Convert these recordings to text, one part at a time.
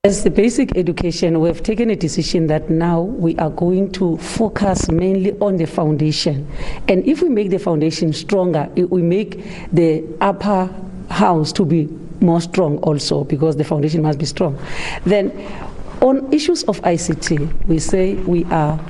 As the basic education, we have taken a decision that now we are going to focus mainly on the foundation. And if we make the foundation stronger, we make the upper house to be more strong also, because the foundation must be strong. Then on issues of ICT, we say we are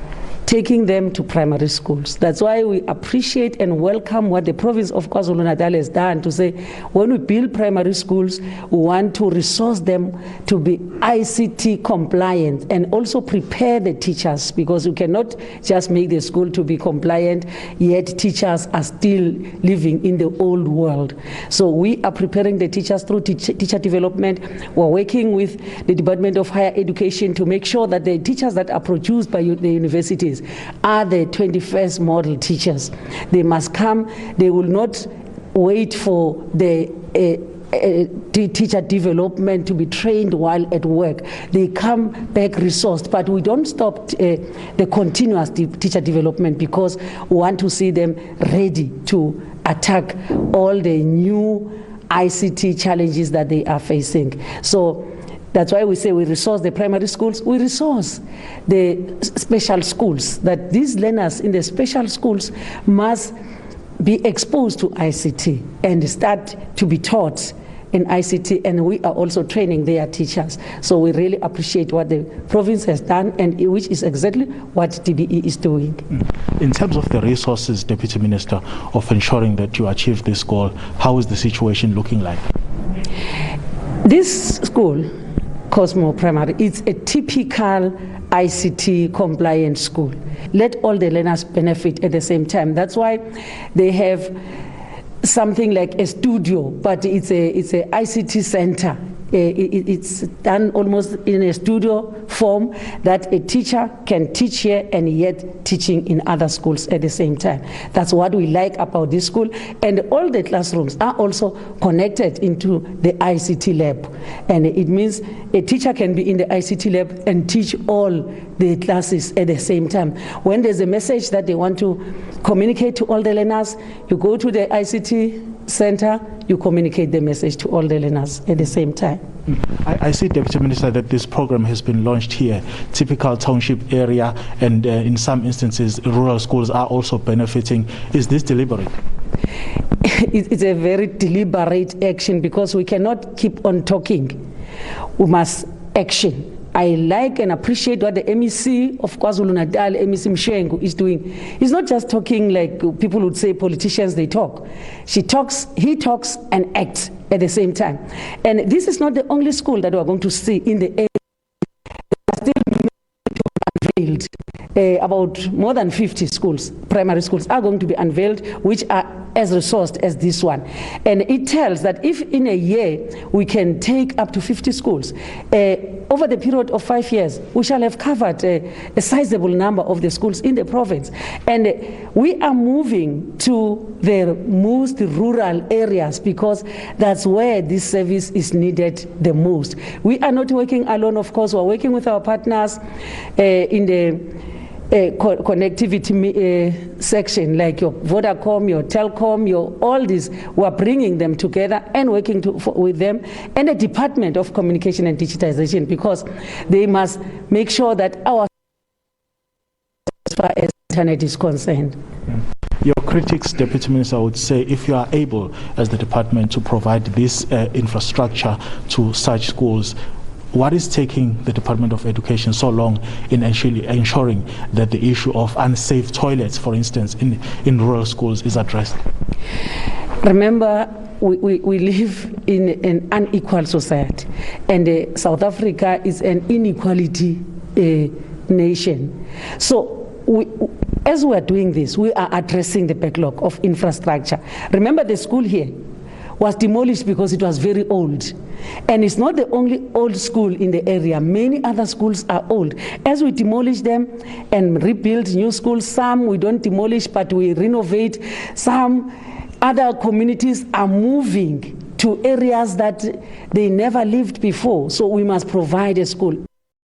taking them to primary schools. That's why we appreciate and welcome what the province of KwaZulu-Natal has done to say, when we build primary schools, we want to resource them to be ICT compliant and also prepare the teachers, because you cannot just make the school to be compliant, yet teachers are still living in the old world. So we are preparing the teachers through teacher development. We're working with the Department of Higher Education to make sure that the teachers that are produced by the universities are the 21st model teachers. They must come. They will not wait for the teacher development to be trained while at work. They come back resourced, but we don't stop the continuous teacher development, because we want to see them ready to attack all the new ICT challenges that they are facing. So that's why we say we resource the primary schools, we resource the special schools, that these learners in the special schools must be exposed to ICT and start to be taught in ICT, and we are also training their teachers. So we really appreciate what the province has done, and which is exactly what DBE is doing. In terms of the resources, Deputy Minister, of ensuring that you achieve this goal, how is the situation looking like? This school, Cosmo Primary, it's a typical ICT compliant school. Let all the learners benefit at the same time. That's why they have something like a studio, but it's a ICT center. It's done almost in a studio form, that a teacher can teach here and yet teaching in other schools at the same time. That's what we like about this school. And all the classrooms are also connected into the ICT lab. And it means a teacher can be in the ICT lab and teach all the classes at the same time. When there's a message that they want to communicate to all the learners, you go to the ICT center, you communicate the message to all the learners at the same time. I see, Deputy Minister, that this program has been launched here, typical township area, and in some instances rural schools are also benefiting. Is this deliberate? It's a very deliberate action, because we cannot keep on talking. We must action. I like and appreciate what the MEC of KwaZulu-Natal, MEC Mshengu, is doing. He's not just talking like people would say politicians, they talk. She talks, he talks and acts at the same time. And this is not the only school that we are going to see in the area. There are still unveiled. About more than 50 schools, primary schools, are going to be unveiled, which are as resourced as this one. And it tells that if in a year we can take up to 50 schools, over the period of 5 years, we shall have covered a sizable number of the schools in the province. And we are moving to the most rural areas, because that's where this service is needed the most. We are not working alone, of course. We're working with our partners in the connectivity section, like your Vodacom, your Telcom, your all these. We're bringing them together and working with them, and the Department of Communication and Digitization, because they must make sure that our, as far as internet is concerned. Your critics, Deputy Minister, would say, if you are able as the department to provide this infrastructure to such schools, what is taking the Department of Education so long in ensuring that the issue of unsafe toilets, for instance, in rural schools is addressed? Remember, we live in an unequal society, and South Africa is an inequality nation. So as we are doing this, we are addressing the backlog of infrastructure. Remember, the school here was demolished because it was very old. And it's not the only old school in the area. Many other schools are old. As we demolish them and rebuild new schools, some we don't demolish but we renovate. Some other communities are moving to areas that they never lived before. So we must provide a school.